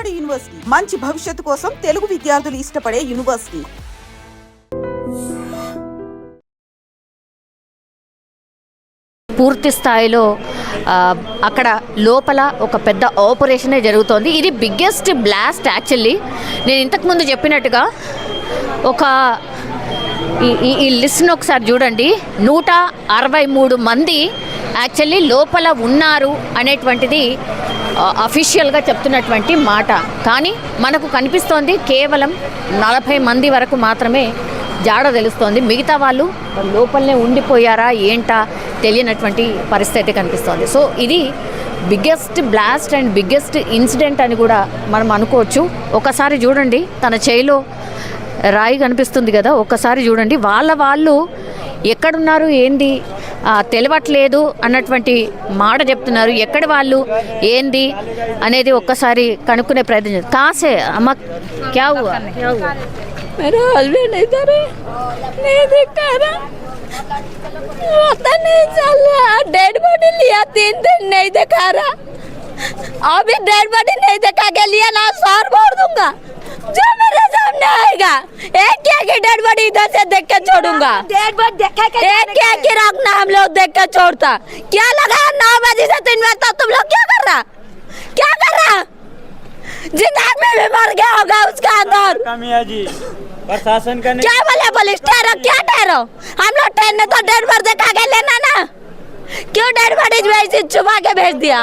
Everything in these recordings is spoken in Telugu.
నాడు యూనివర్సిటీ మంచి భవిష్యత్తు కోసం తెలుగు విద్యార్థులు ఇష్టపడే యూనివర్సిటీ. పూర్తి స్థాయిలో అక్కడ లోపల ఒక పెద్ద ఆపరేషనే జరుగుతోంది. ఇది బిగ్గెస్ట్ బ్లాస్ట్. యాక్చువల్లీ నేను ఇంతకుముందు చెప్పినట్టుగా ఒక ఈ లిస్ట్ను ఒకసారి చూడండి. 163 మంది యాక్చువల్లీ లోపల ఉన్నారు అనేటువంటిది అఫీషియల్గా చెప్తున్నటువంటి మాట. కానీ మనకు కనిపిస్తోంది కేవలం 40 మంది వరకు మాత్రమే జాడ తెలుస్తోంది. మిగతా వాళ్ళు లోపలనే ఉండిపోయారా ఏంటా తెలియనటువంటి పరిస్థితి కనిపిస్తోంది. సో ఇది biggest blast and biggest incident అని కూడా మనం అనుకోవచ్చు. ఒకసారి చూడండి, తన చేయిలో రాయి కనిపిస్తుంది కదా, ఒక్కసారి చూడండి. వాళ్ళు ఎక్కడున్నారు ఏంది తెలియట్లేదు అన్నటువంటి మాట చెప్తున్నారు. ఎక్కడి వాళ్ళు ఏంది అనేది ఒక్కసారి కనుక్కునే ప్రయత్నం. కాసే అమ్మ క్యా హువా? मेरा हस्बैंड इधर है, नहीं दिखा रहा, पता नहीं चल रहा। डेड बॉडी लिया 3 दिन, नहीं दिखा रहा। अभी डेड बॉडी नहीं दिखा के लिए ना सौर बोल दूंगा जो मेरे सामने आएगा। एक क्या की डेड बॉडी इधर से देख के छोड़ूंगा, डेड बॉडी देखा के एक क्या की रखना हम लोग देख के छोड़ता। क्या लगा 9 बजे से 3 बजे तक तुम लोग क्या कर रहा? जिंदा आदमी भी मर गया होगा उसका अंदर। कमिया जी प्रशासन का क्या बोले पुलिस? ठहरो, क्या ठहरो? हम लोग ट्रेन में तो डेड बॉडी दिखा के लेना ना, क्यों डेड बॉडी वैसे छुपा के भेज दिया?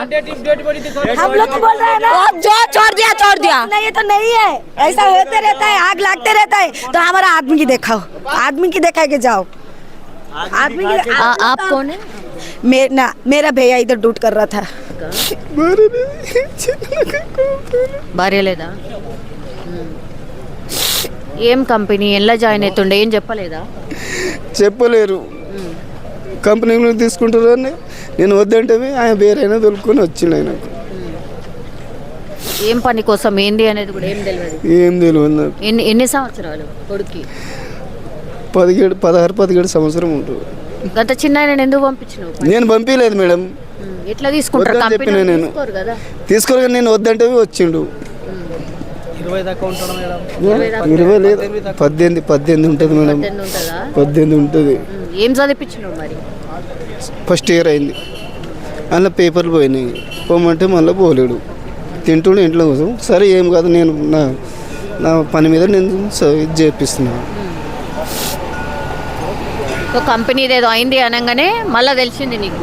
हम लोग तो बोल रहे हैं ना, जो छोड़ दिया नहीं ये तो नहीं है, ऐसा होते रहता है, आग लगते रहता है। तो हमारा आदमी की दिखाओ, आदमी की दिखा के जाओ। आदमी की आप कौन है? मेरा भैया इधर ड्यूट कर रहा था। భార్య లేదా? ఏం కంపెనీ ఎలా జాయిన్ అవుతుండే ఏం చెప్పలేదా? చెప్పలేరు. కంపెనీలో తీసుకుంటారని నేను వద్దంటే ఆయన వేరైనా దొరుకుని వచ్చిండు. ఆయనకు ఏం పని కోసం ఏంది అనేది కూడా ఏం తెలియదు. ఏం తెలియదు నాకు. ఎన్ని సంవత్సరాలు కొడుక్కి? 17 సంవత్సరం ఉంటుంది. గత చిన్న ఆయన ఎందుకు పంపించినావు? నేను పంపించలేదు మేడం. ఎట్లా తీసుకుంటారు? చెప్పిన నేను తీసుకోరు, నేను వద్దంటే వచ్చిండు. 20 దాకా ఉంటాడు మేడం. 20 లేదు, 18 ఉంటుంది మేడం. 18 ఉంటుంది. ఏం చదివించినావు మరి? ఫస్ట్ ఇయర్ అయింది. అందులో పేపర్లు పోయినాయి. పోమంటే మళ్ళీ పోలేడు. తింటుండే ఇంట్లో కోసం. సరే ఏం కాదు, నేను నా పని మీద నేను ఇది చేపిస్తున్నాను. కంపెనీ ఏదో అయింది అనగానే మళ్ళీ తెలిసింది నీకు?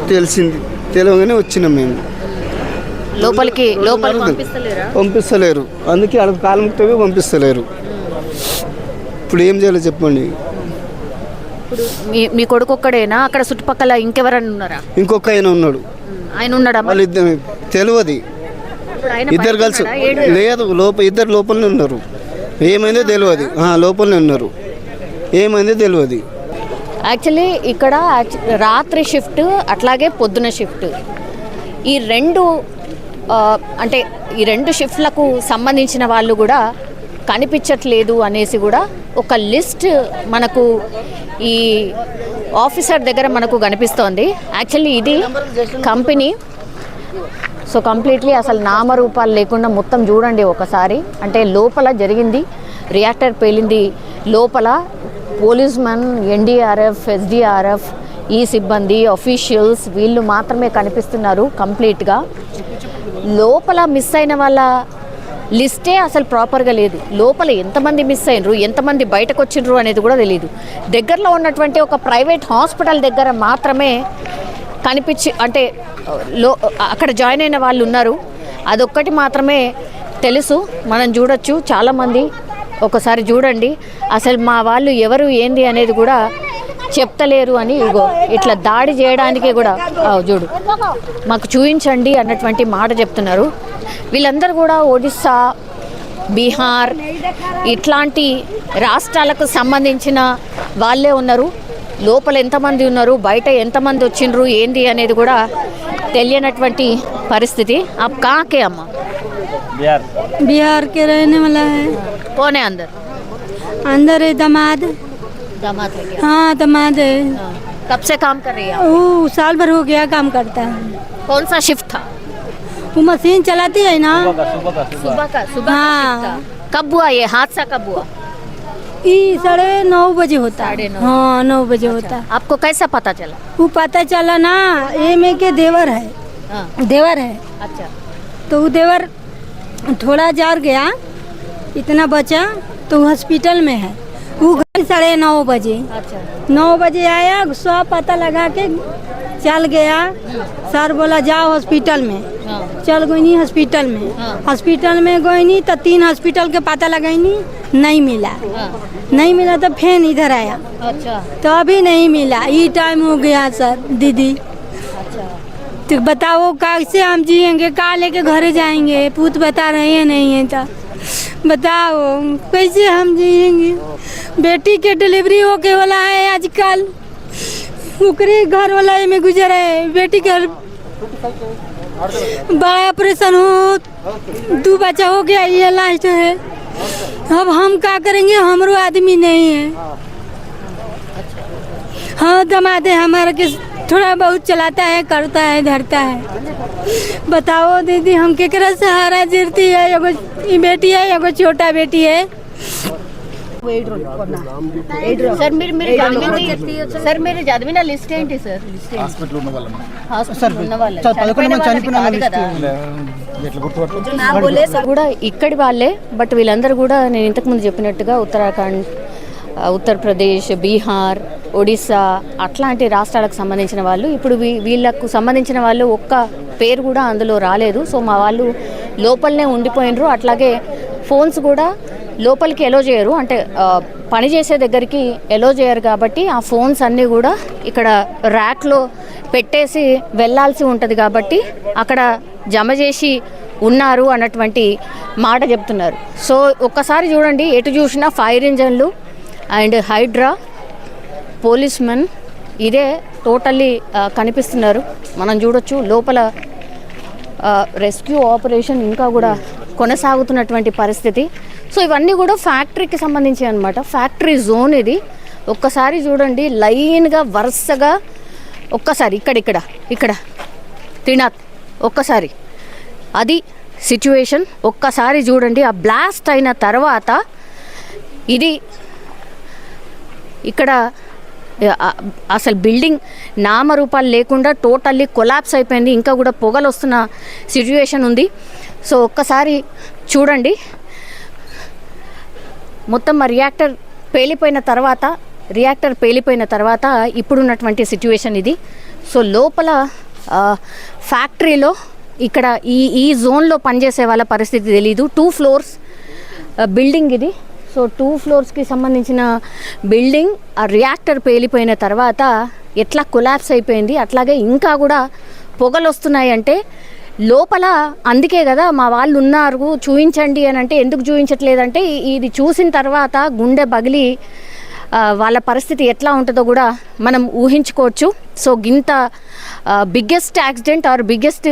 తెలియగానే వచ్చినాం మేము. లోపలికి పంపిస్తలేరు. అందుకే అక్కడ కాలముక్తమే పంపిస్తలేరు. ఇప్పుడు ఏం చేయాలో చెప్పండి. ఇప్పుడు మీ కొడుకు ఒక్కడేనా? అక్కడ చుట్టుపక్కల ఇంకెవరన్నా ఉన్నారా? ఇంకొక ఆయన ఉన్నాడు. ఆయన ఉన్నాడా? వాళ్ళు తెలియదు. ఇద్దరు కలిసి లేదు, ఇద్దరు లోపలనే ఉన్నారు. ఏమైందో తెలియదు. లోపలనే ఉన్నారు. ఏమైందో తెలియదు. యాక్చువల్లీ ఇక్కడ రాత్రి షిఫ్ట్ అట్లాగే పొద్దున షిఫ్ట్, ఈ రెండు షిఫ్ట్లకు సంబంధించిన వాళ్ళు కూడా కనిపించట్లేదు అనేసి కూడా ఒక లిస్ట్ మనకు ఈ ఆఫీసర్ దగ్గర మనకు కనిపిస్తోంది. యాక్చువల్లీ ఇది కంపెనీ. సో కంప్లీట్లీ అసలు నామరూపాలు లేకుండా మొత్తం చూడండి ఒకసారి. అంటే లోపల జరిగింది, రియాక్టర్ పేలింది. లోపల పోలీస్ మెన్, ఎన్డీఆర్ఎఫ్, ఎస్డీఆర్ఎఫ్, ఈ సిబ్బంది, అఫీషియల్స్ వీళ్ళు మాత్రమే కనిపిస్తున్నారు కంప్లీట్గా. లోపల మిస్ అయిన వాళ్ళ లిస్టే అసలు ప్రాపర్గా లేదు. లోపల ఎంతమంది మిస్ అయినరు, ఎంతమంది బయటకు వచ్చిండ్రు అనేది కూడా తెలియదు. దగ్గరలో ఉన్నటువంటి ఒక ప్రైవేట్ హాస్పిటల్ దగ్గర మాత్రమే అంటే అక్కడ జాయిన్ అయిన వాళ్ళు ఉన్నారు. అదొక్కటి మాత్రమే తెలుసు. మనం చూడొచ్చు చాలామంది. ఒకసారి చూడండి, అసలు మా వాళ్ళు ఎవరు ఏంది అనేది కూడా చెప్తలేరు అని ఇగో ఇట్లా దాడి చేయడానికే కూడా చూడు మాకు చూపించండి అన్నటువంటి మాట చెప్తున్నారు. వీళ్ళందరూ కూడా ఒడిస్సా, బీహార్ ఇట్లాంటి రాష్ట్రాలకు సంబంధించిన వాళ్ళే ఉన్నారు. లోపల ఎంతమంది ఉన్నారు, బయట ఎంతమంది వచ్చిండ్రు ఏంది అనేది కూడా తెలియనటువంటి పరిస్థితి. आप कहाँ के अम्मा? बिहार के रहने वाला है। कौन है अंदर? अंदर है दामाद है क्या? हाँ दामाद है। कब से काम कर रही है? वो साल भर हो गया काम करता है। कौन सा शिफ्ट था? वो मशीन चलाती है ना। सुबह हाँ। का कब हुआ ये हादसा, कब हुआ? ये 9:30 बजे होता है। 9:30। हाँ 9 बजे होता है। आपको कैसा पता चला? वो पता चला ना, ये में के देवर है, हाँ। देवर है, अच्छा। तो वो देवर थोड़ा जार गया, इतना बचा तो हॉस्पिटल में है। वो घर 9:30 बजे, अच्छा। 9 बजे आया, सब पता लगा के चल गया। सर बोला जाओ हॉस्पिटल में, हाँ। चल गई नहीं हॉस्पिटल में। हाँ। हॉस्पिटल में गई नहीं तो 3 हॉस्पिटल के पता लगाई नहीं मिला। हाँ। नहीं मिला तो फिर इधर आया, अच्छा। तो अभी नहीं मिला। ये टाइम हो गया सर दीदी, अच्छा। तो बताओ कैसे हम जिएंगे, का लेके घरे जाएंगे? पूत बता रहे हैं नहीं है तो बताओ कैसे हम जिएंगे? बेटी के डिलीवरी होके वाला है आजकल, ओकरे घर वाला में गुजर है। बेटी का बड़ा ऑपरेशन हो, 2 बच्चा हो गया, ये लास्ट है। अब हम क्या करेंगे? हमारो आदमी नहीं है। हाँ दमाद है हमारा के थोड़ा बहुत चलाता है, करता है, धरता है। बताओ दीदी हम केकरा सहारा जिरती है? एगो बेटी है, एगो छोटा बेटी है। సార్ మీరు సార్ మీరు చదివిన లిస్ట్ ఏంటి సార్? హాస్పిటల్ ఉన్న వాళ్ళ కూడా ఇక్కడి వాళ్ళే, బట్ వీళ్ళందరూ కూడా నేను ఇంతకుముందు చెప్పినట్టుగా ఉత్తరాఖండ్, ఉత్తరప్రదేశ్, బీహార్, ఒడిస్సా అట్లాంటి రాష్ట్రాలకు సంబంధించిన వాళ్ళు. ఇప్పుడు వీళ్ళకు సంబంధించిన వాళ్ళు ఒక్క పేరు కూడా అందులో రాలేదు. సో మా వాళ్ళు లోపలనే ఉండిపోయినరు. అట్లాగే ఫోన్స్ కూడా లోపలికి ఎలో చేయరు, అంటే పని చేసే దగ్గరికి ఎలో చేయరు. కాబట్టి ఆ ఫోన్స్ అన్నీ కూడా ఇక్కడ ర్యాక్లో పెట్టేసి వెళ్ళాల్సి ఉంటుంది. కాబట్టి అక్కడ జమ చేసి ఉన్నారు అన్నటువంటి మాట చెప్తున్నారు. సో ఒక్కసారి చూడండి, ఎటు చూసినా ఫైర్ ఇంజన్లు అండ్ హైడ్రా, పోలీస్ మెన్ ఇదే టోటల్లీ కనిపిస్తున్నారు. మనం చూడొచ్చు లోపల రెస్క్యూ ఆపరేషన్ ఇంకా కూడా కొనసాగుతున్నటువంటి పరిస్థితి. సో ఇవన్నీ కూడా ఫ్యాక్టరీకి సంబంధించి అనమాట. ఫ్యాక్టరీ జోన్ ఇది. ఒక్కసారి చూడండి లైన్గా వరుసగా, ఒక్కసారి ఇక్కడ త్రినాథ్, ఒక్కసారి అది సిచ్యువేషన్. ఒక్కసారి చూడండి ఆ బ్లాస్ట్ అయిన తర్వాత ఇది ఇక్కడ అసలు బిల్డింగ్ నామరూపాలు లేకుండా టోటల్లీ కొలాప్స్ అయిపోయింది. ఇంకా కూడా పొగలు వస్తున్న సిచ్యువేషన్ ఉంది. సో ఒక్కసారి చూడండి, మొత్తం రియాక్టర్ పేలిపోయిన తర్వాత ఇప్పుడున్నటువంటి సిచ్యువేషన్ ఇది. సో లోపల ఫ్యాక్టరీలో ఇక్కడ ఈ జోన్లో పనిచేసే వాళ్ళ పరిస్థితి తెలీదు. 2 ఫ్లోర్స్ బిల్డింగ్ ఇది. సో 2 ఫ్లోర్స్కి సంబంధించిన బిల్డింగ్ ఆ రియాక్టర్ పేలిపోయిన తర్వాత ఎట్లా కొలాప్స్ అయిపోయింది. అట్లాగే ఇంకా కూడా పొగలు వస్తున్నాయి. అంటే లోపల అందుకే కదా మా వాళ్ళు ఉన్నారు చూపించండి అని అంటే, ఎందుకు చూపించట్లేదంటే ఇది చూసిన తర్వాత గుండె పగిలి వాళ్ళ పరిస్థితి ఎట్లా ఉంటుందో కూడా మనం ఊహించుకోవచ్చు. సో గింత biggest accident or biggest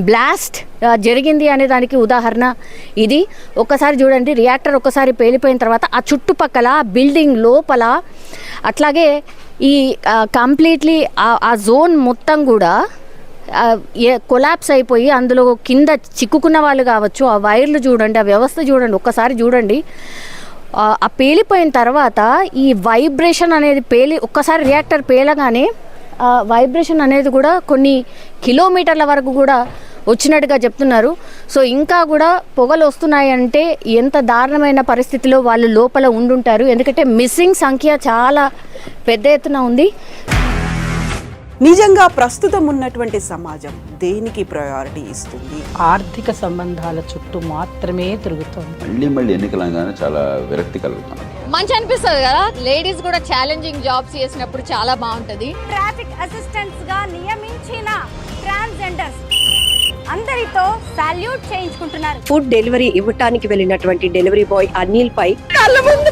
blast జరిగింది అనే దానికి ఉదాహరణ ఇది. ఒక్కసారి చూడండి, రియాక్టర్ ఒక్కసారి పేలిపోయిన తర్వాత ఆ చుట్టుపక్కల బిల్డింగ్ లోపల అట్లాగే ఈ కంప్లీట్లీ ఆ జోన్ మొత్తం కూడా కొలాప్స్ అయిపోయి అందులో కింద చిక్కుకున్న వాళ్ళు కావచ్చు. ఆ వైర్లు చూడండి, ఆ వ్యవస్థ చూడండి, ఒక్కసారి చూడండి. ఆ పేలిపోయిన తర్వాత ఈ వైబ్రేషన్ అనేది ఒక్కసారి రియాక్టర్ పేలగానే వైబ్రేషన్ అనేది కూడా కొన్ని కిలోమీటర్ల వరకు కూడా వచ్చినట్టుగా చెప్తున్నారు. సో ఇంకా కూడా పొగలు వస్తున్నాయంటే ఎంత దారుణమైన పరిస్థితిలో వాళ్ళు లోపల ఉండుంటారు. ఎందుకంటే మిస్సింగ్ సంఖ్య చాలా పెద్ద ఎత్తున ఉంది. నిజంగా ప్రస్తుతం ఉన్నటువంటి సమాజం దేనికి ప్రయారిటీ ఇస్తుంది? ఆర్థిక సంబంధాల చుట్టూ మాత్రమే తిరుగుతుంది. మళ్ళీ ఎన్నికలంగానే చాలా విరక్తి కలుగుతుంది. మంచి అనిపిస్తుంది కదా, లేడీస్ కూడా ఛాలెంజింగ్ జాబ్స్ చేసినప్పుడు చాలా బాగుంటది. ట్రాఫిక్ అసిస్టెంట్స్ గా నియమించిన ట్రాన్స్జెండర్స్ అందరితో సాల్యూట్ చేయించుకుంటున్నారు. ఫుడ్ డెలివరీ ఇవ్వటానికి వెళ్ళినటువంటి డెలివరీ బాయ్ అనిల్ పై కళ్ళ ముందు